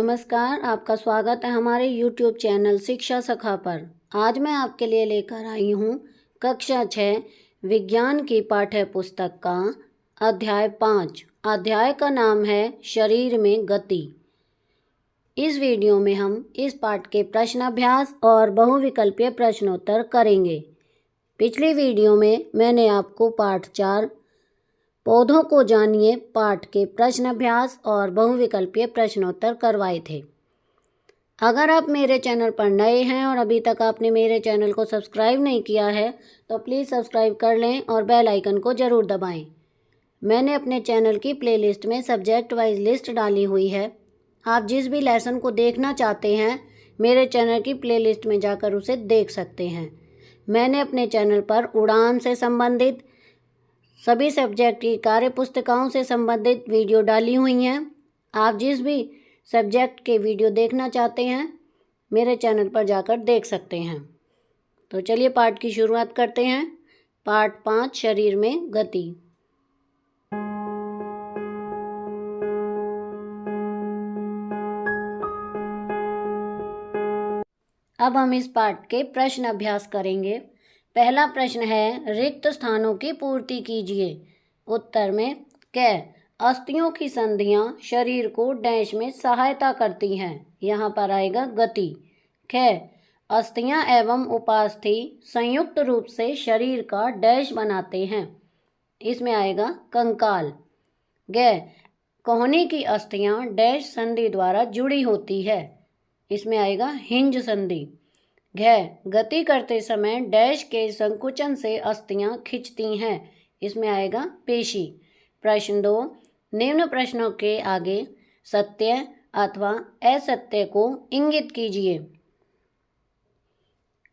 नमस्कार, आपका स्वागत है हमारे YouTube चैनल शिक्षा सखा पर। आज मैं आपके लिए लेकर आई हूँ कक्षा 6 विज्ञान की पाठ्य पुस्तक का अध्याय 5। अध्याय का नाम है शरीर में गति। इस वीडियो में हम इस पाठ के प्रश्नाभ्यास और बहुविकल्पीय प्रश्नोत्तर करेंगे। पिछली वीडियो में मैंने आपको पाठ 4 पौधों को जानिए पाठ के प्रश्नाभ्यास और बहुविकल्पीय प्रश्नोत्तर करवाए थे। अगर आप मेरे चैनल पर नए हैं और अभी तक आपने मेरे चैनल को सब्सक्राइब नहीं किया है तो प्लीज़ सब्सक्राइब कर लें और बेल आइकन को ज़रूर दबाएं। मैंने अपने चैनल की प्लेलिस्ट में सब्जेक्ट वाइज लिस्ट डाली हुई है। आप जिस भी लेसन को देखना चाहते हैं मेरे चैनल की प्लेलिस्ट में जाकर उसे देख सकते हैं। मैंने अपने चैनल पर उड़ान से संबंधित सभी सब्जेक्ट की कार्य पुस्तिकाओं से संबंधित वीडियो डाली हुई हैं। आप जिस भी सब्जेक्ट के वीडियो देखना चाहते हैं मेरे चैनल पर जाकर देख सकते हैं। तो चलिए पाठ की शुरुआत करते हैं। पाठ 5 शरीर में गति। अब हम इस पाठ के प्रश्न अभ्यास करेंगे। पहला प्रश्न है, रिक्त स्थानों की पूर्ति कीजिए। उत्तर में क अस्थियों की संधियां शरीर को डैश में सहायता करती हैं। यहाँ पर आएगा गति। ख अस्थियां एवं उपास्थि संयुक्त रूप से शरीर का डैश बनाते हैं। इसमें आएगा कंकाल। ग कोहनी की अस्थियां डैश संधि द्वारा जुड़ी होती है। इसमें आएगा हिंज संधि। घ गति करते समय डैश के संकुचन से अस्थियां खिंचती हैं। इसमें आएगा पेशी। प्रश्न 2, निम्न प्रश्नों के आगे सत्य अथवा असत्य को इंगित कीजिए।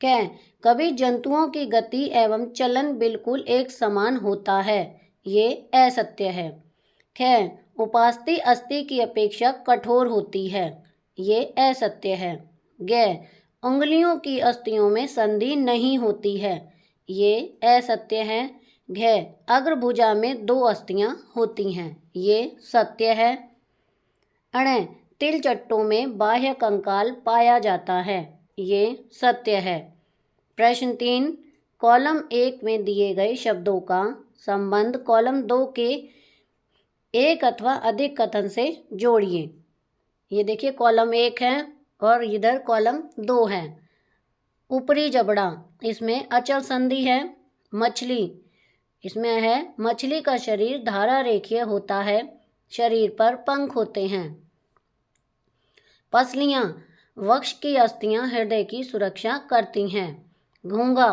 क कभी जंतुओं की गति एवं चलन बिल्कुल एक समान होता है। ये असत्य है। ख उपास्थि अस्थि की अपेक्षा कठोर होती है। ये असत्य है। ग उंगलियों की अस्थियों में संधि नहीं होती है। ये असत्य है। घ अग्रभुजा में 2 अस्थियां होती हैं। ये सत्य है। अण तिलचट्टों में बाह्य कंकाल पाया जाता है। ये सत्य है। प्रश्न 3, कॉलम 1 में दिए गए शब्दों का संबंध कॉलम 2 के एक अथवा अधिक कथन से जोड़िए। ये देखिए कॉलम 1 है और इधर कॉलम 2 है। ऊपरी जबड़ा, इसमें अचल संधि है। मछली, इसमें है मछली का शरीर धारा रेखीय होता है। शरीर पर पंख होते हैं। पसलियां, वक्ष की अस्थियां हृदय की सुरक्षा करती हैं। घोंगा,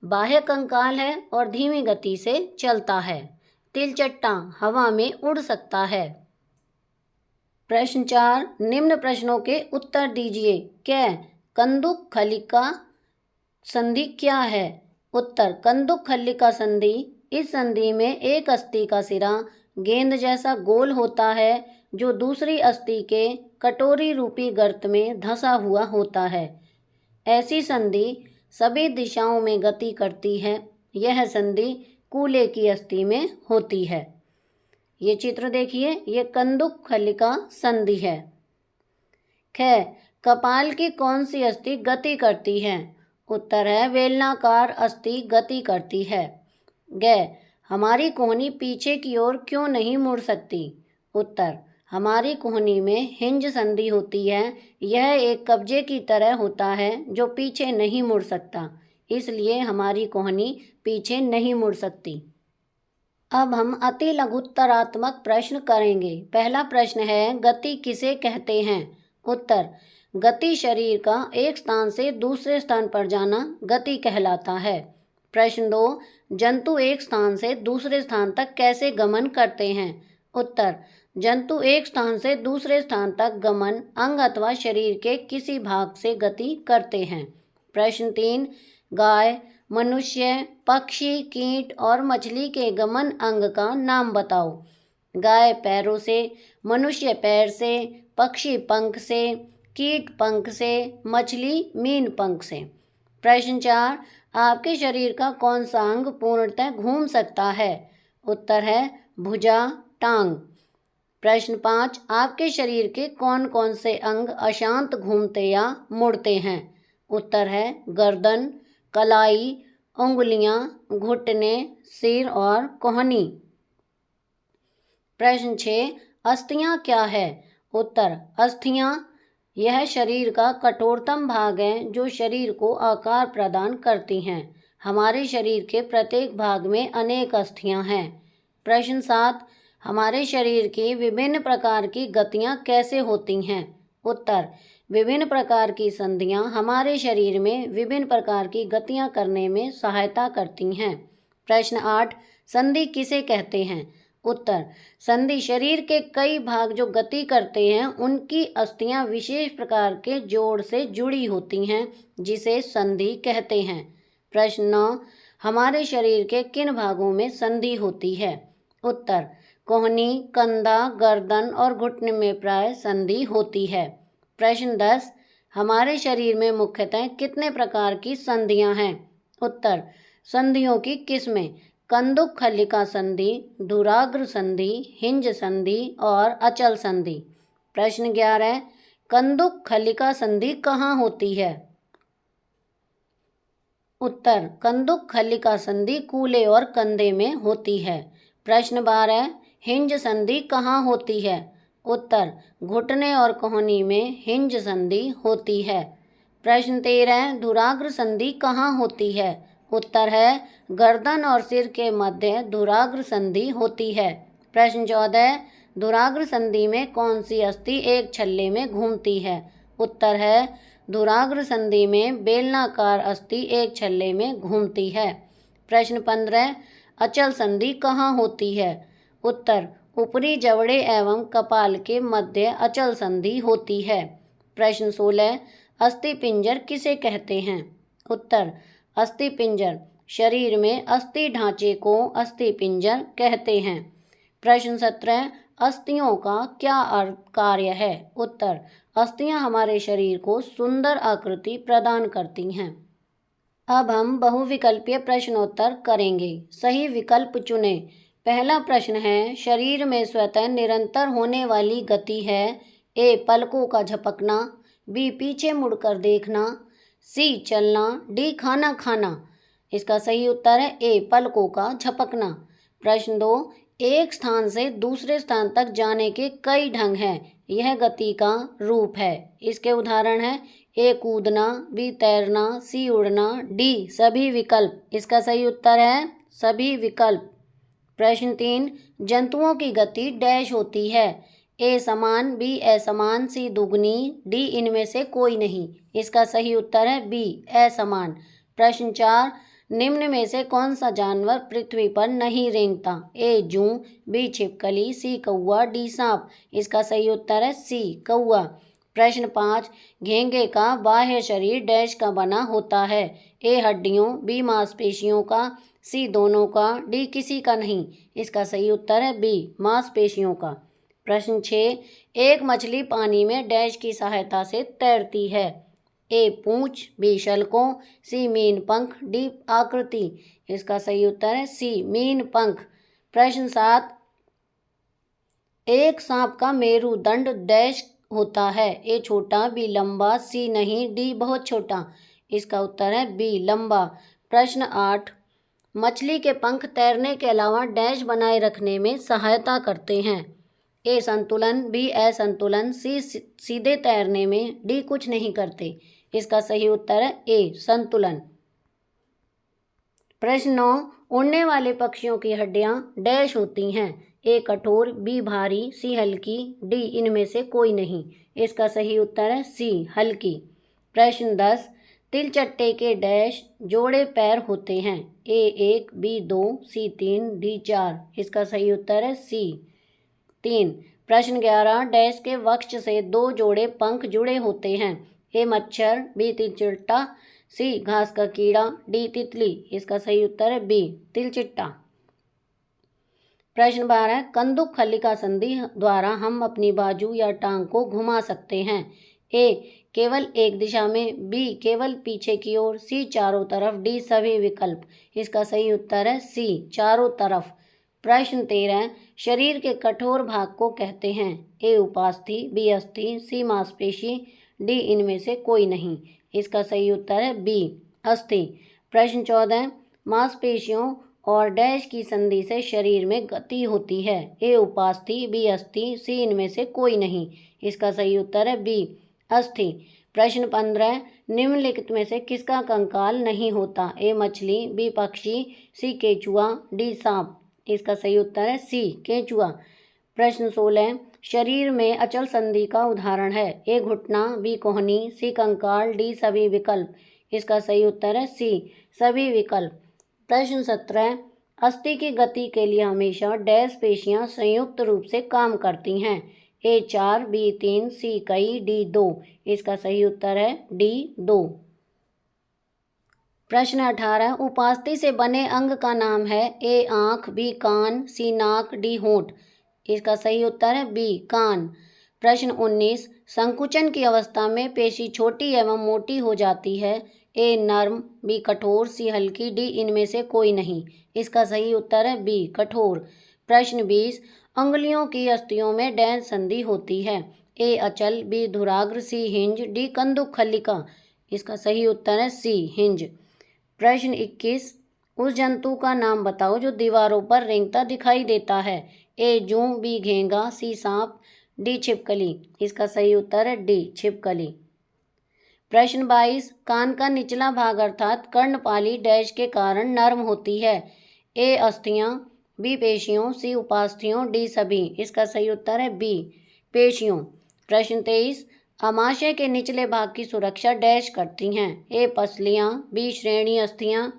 बाह्य कंकाल है और धीमी गति से चलता है। तिलचट्टा हवा में उड़ सकता है। प्रश्न 4, निम्न प्रश्नों के उत्तर दीजिए। क्या कंदुक खलिका संधि क्या है? उत्तर, कंदुक खलिका संधि, इस संधि में एक अस्थि का सिरा गेंद जैसा गोल होता है जो दूसरी अस्थि के कटोरी रूपी गर्त में धंसा हुआ होता है। ऐसी संधि सभी दिशाओं में गति करती है। यह संधि कूले की अस्थि में होती है। ये चित्र देखिए, ये कंदुक खलिका संधि है। ख कपाल की कौन सी अस्थि गति करती है? उत्तर है बेलनाकार अस्थि गति करती है। ग हमारी कोहनी पीछे की ओर क्यों नहीं मुड़ सकती? उत्तर, हमारी कोहनी में हिंज संधि होती है। यह एक कब्जे की तरह होता है जो पीछे नहीं मुड़ सकता, इसलिए हमारी कोहनी पीछे नहीं मुड़ सकती। अब हम अति लघुत्तरात्मक प्रश्न करेंगे। पहला प्रश्न है, गति किसे कहते हैं? उत्तर, गति शरीर का एक स्थान से दूसरे स्थान पर जाना गति कहलाता है। प्रश्न 2, जंतु एक स्थान से दूसरे स्थान तक कैसे गमन करते हैं? उत्तर, जंतु एक स्थान से दूसरे स्थान तक गमन अंग अथवा शरीर के किसी भाग से गति करते हैं। प्रश्न 3, गाय, मनुष्य, पक्षी, कीट और मछली के गमन अंग का नाम बताओ। गाय पैरों से, मनुष्य पैर से, पक्षी पंख से, कीट पंख से, मछली मीन पंख से। प्रश्न 4, आपके शरीर का कौन सा अंग पूर्णतः घूम सकता है? उत्तर है भुजा, टांग। प्रश्न 5, आपके शरीर के कौन कौन से अंग अशांत घूमते या मुड़ते हैं? उत्तर है गर्दन, कलाई, उंगलियां, घुटने, सिर और कोहनी। प्रश्न 6, अस्थियां क्या है? उत्तर, अस्थियां यह शरीर का कठोरतम भाग है जो शरीर को आकार प्रदान करती हैं। हमारे शरीर के प्रत्येक भाग में अनेक अस्थियां हैं। प्रश्न 7, हमारे शरीर की विभिन्न प्रकार की गतियां कैसे होती हैं? उत्तर, विभिन्न प्रकार की संधियां हमारे शरीर में विभिन्न प्रकार की गतियां करने में सहायता करती हैं। प्रश्न 8, संधि किसे कहते हैं? उत्तर, संधि शरीर के कई भाग जो गति करते हैं उनकी अस्थियां विशेष प्रकार के जोड़ से जुड़ी होती हैं जिसे संधि कहते हैं। प्रश्न 9, हमारे शरीर के किन भागों में संधि होती है? उत्तर, कोहनी, कंधा, गर्दन और घुटने में प्राय संधि होती है। प्रश्न 10, हमारे शरीर में मुख्यतः कितने प्रकार की संधियां हैं? उत्तर, संधियों की किस्में कंदुक खल्लिका संधि, धुराग्र संधि, हिंज संधि और अचल संधि। प्रश्न 11, कंदुक खल्लिका संधि कहाँ होती है? उत्तर, कंदुक खल्लिका संधि कूल्हे और कंधे में होती है। प्रश्न 12, हिंज संधि कहाँ होती है? उत्तर, घुटने और कोहनी में हिंज संधि होती है। प्रश्न 13, धुराग्र संधि कहाँ होती है? उत्तर है गर्दन और सिर के मध्य धुराग्र संधि होती है। प्रश्न 14, धुराग्र संधि में कौन सी अस्थि एक छल्ले में घूमती है? उत्तर है धुराग्र संधि में बेलनाकार अस्थि एक छल्ले में घूमती है। प्रश्न 15, अचल संधि कहाँ होती है? उत्तर, ऊपरी जबड़े एवं कपाल के मध्य अचल संधि होती है। प्रश्न 16, अस्थि पिंजर किसे कहते हैं? उत्तर, अस्थि पिंजर शरीर में अस्थि ढांचे को अस्थि पिंजर कहते हैं। प्रश्न 17, अस्थियों का क्या कार्य है? उत्तर, अस्थियां हमारे शरीर को सुंदर आकृति प्रदान करती हैं। अब हम बहुविकल्पीय प्रश्नोत्तर करेंगे। सही विकल्प चुनें। पहला प्रश्न है, शरीर में स्वतः निरंतर होने वाली गति है? ए, पलकों का झपकना, बी, पीछे मुड़कर देखना, सी, चलना, डी, खाना खाना। इसका सही उत्तर है ए, पलकों का झपकना। प्रश्न 2, एक स्थान से दूसरे स्थान तक जाने के कई ढंग हैं, यह गति का रूप है। इसके उदाहरण हैं ए, कूदना, बी, तैरना, सी, उड़ना, डी, सभी विकल्प। इसका सही उत्तर है सभी विकल्प। प्रश्न 3, जंतुओं की गति डैश होती है? ए, समान, बी, असमान, सी, दुगनी, डी, इनमें से कोई नहीं। इसका सही उत्तर है बी, असमान। प्रश्न 4, निम्न में से कौन सा जानवर पृथ्वी पर नहीं रेंगता? ए, जूं, बी, छिपकली, सी, कौआ, डी, सांप। इसका सही उत्तर है सी, कौआ। प्रश्न 5, घेंघे का बाह्य शरीर डैश का बना होता है? ए, हड्डियों, बी, मांसपेशियों का, सी, दोनों का, डी, किसी का नहीं। इसका सही उत्तर है बी, मांसपेशियों का। प्रश्न 6, एक मछली पानी में डैश की सहायता से तैरती है? ए, पूंछ, बी, शल्कों, सी, मीन पंख, डी, आकृति। इसका सही उत्तर है सी, मीन पंख। प्रश्न 7, एक सांप का मेरुदंड डैश होता है? ए, छोटा, बी, लंबा, सी, नहीं, डी, बहुत छोटा। इसका उत्तर है बी, लंबा। प्रश्न 8, मछली के पंख तैरने के अलावा डैश बनाए रखने में सहायता करते हैं? ए, संतुलन, बी, असंतुलन, सी, सीधे तैरने में, डी, कुछ नहीं करते। इसका सही उत्तर है ए, संतुलन। प्रश्न 9, उड़ने वाले पक्षियों की हड्डियां डैश होती हैं? ए, कठोर, बी, भारी, सी, हल्की, डी, इनमें से कोई नहीं। इसका सही उत्तर है सी, हल्की। प्रश्न 10, तिलचट्टे के डैश जोड़े पैर होते हैं? ए, 1, बी, 2, सी, 3, डी, 4। इसका सही उत्तर है सी, 3। प्रश्न 11, डैश के वक्ष से 2 जोड़े पंख जुड़े होते हैं? ए, मच्छर, बी, तिलचिट्टा, सी, घास का कीड़ा, डी, तितली। इसका सही उत्तर है बी, तिलचिट्टा। प्रश्न 12, कंदुक खल्लिका संधि द्वारा हम अपनी बाजू या टांग को घुमा सकते हैं? ए, केवल एक दिशा में, बी, केवल पीछे की ओर, सी, चारों तरफ, डी, सभी विकल्प। इसका सही उत्तर है सी, चारों तरफ। प्रश्न 13, शरीर के कठोर भाग को कहते हैं? ए उपास्थि, बी अस्थि, सी मांसपेशी, डी इनमें से कोई नहीं। इसका सही उत्तर है बी अस्थि। प्रश्न 14, मांसपेशियों और डैश की संधि से शरीर में गति होती है? ए उपास्थि, बी अस्थि, सी इनमें से कोई नहीं। इसका सही उत्तर है बी अस्थि। प्रश्न 15, निम्नलिखित में से किसका कंकाल नहीं होता? ए मछली, बी पक्षी, सी केचुआ, डी सांप। इसका सही उत्तर है सी केचुआ। प्रश्न 16, शरीर में अचल संधि का उदाहरण है? ए घुटना, बी कोहनी, सी कंकाल, डी सभी विकल्प। इसका सही उत्तर है सी सभी विकल्प। प्रश्न 17, अस्थि की गति के लिए हमेशा डैश पेशियां संयुक्त रूप से काम करती हैं? ए 4, बी 3, सी कई, डी 2। इसका सही उत्तर है डी 2। प्रश्न 18, उपास्थि से बने अंग का नाम है? ए आँख, बी कान, सी नाक, डी होंठ। इसका सही उत्तर है बी कान। प्रश्न 19, संकुचन की अवस्था में पेशी छोटी एवं मोटी हो जाती है? ए नर्म, बी कठोर, सी हल्की, डी इनमें से कोई नहीं। इसका सही उत्तर है बी कठोर। प्रश्न 20, अंगुलियों की अस्थियों में डैश संधि होती है? ए अचल, बी धुराग्र, सी हिंज, डी कंदुक खल्लिका। इसका सही उत्तर है सी हिंज। प्रश्न 21, उस जंतु का नाम बताओ जो दीवारों पर रेंगता दिखाई देता है? ए जूं, बी घेंगा, सी सांप, डी छिपकली। इसका सही उत्तर है डी छिपकली। प्रश्न 22, कान का निचला भाग अर्थात कर्णपाली डैश के कारण नर्म होती है? ए अस्थियां, बी पेशियों, सी उपास्थ्यों, डी सभी। इसका सही उत्तर है बी पेशियों। प्रश्न 23, आमाशय के निचले भाग की सुरक्षा डैश करती हैं? ए पसलियां, बी श्रेणी अस्थियां,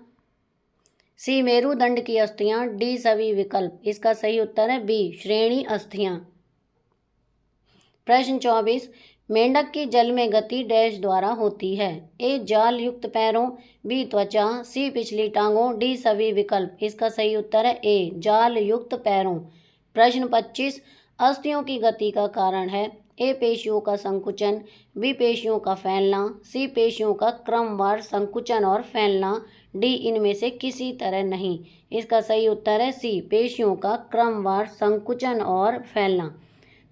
सी मेरुदंड की अस्थियां, डी सभी विकल्प। इसका सही उत्तर है बी श्रेणी अस्थियां। प्रश्न 24, मेंढक की जल में गति डैश द्वारा होती है? ए जाल युक्त पैरों, बी त्वचा, सी पिछली टांगों, डी सभी विकल्प। इसका सही उत्तर है ए जाल युक्त पैरों। प्रश्न 25, अस्थियों की गति का कारण है? ए पेशियों का संकुचन, बी पेशियों का फैलना, सी पेशियों का क्रमवार संकुचन और फैलना, डी इनमें से किसी तरह नहीं। इसका सही उत्तर है सी पेशियों का क्रमवार संकुचन और फैलना।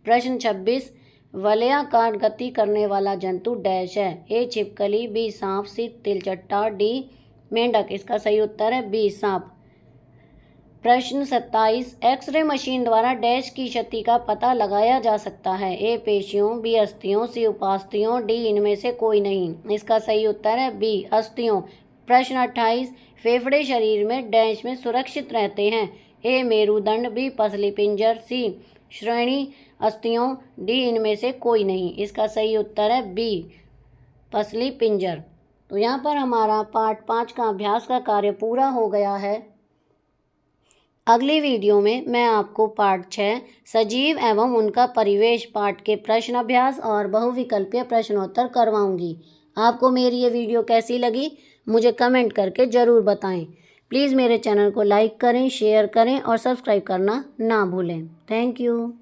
प्रश्न 26, वलयाकार गति करने वाला जंतु डैश है? ए छिपकली, बी सांप, सी तिलचट्टा, डी मेंढक। इसका सही उत्तर है बी सांप। प्रश्न 27, एक्सरे मशीन द्वारा डैश की क्षति का पता लगाया जा सकता है? ए पेशियों, बी अस्थियों, सी उपास्थ्यों, डी इनमें से कोई नहीं। इसका सही उत्तर है बी अस्थियों। प्रश्न 28, फेफड़े शरीर में डैश में सुरक्षित रहते हैं? ए मेरुदंड, बी पसली पिंजर, सी श्रेणी अस्थियों, डी इनमें से कोई नहीं। इसका सही उत्तर है बी पसली पिंजर। तो यहाँ पर हमारा पार्ट 5 का अभ्यास का कार्य पूरा हो गया है। अगली वीडियो में मैं आपको पार्ट 6 सजीव एवं उनका परिवेश पाठ के प्रश्न अभ्यास और बहुविकल्पीय प्रश्नोत्तर करवाऊंगी। आपको मेरी ये वीडियो कैसी लगी मुझे कमेंट करके ज़रूर बताएं। प्लीज़ मेरे चैनल को लाइक करें, शेयर करें और सब्सक्राइब करना ना भूलें। Thank you.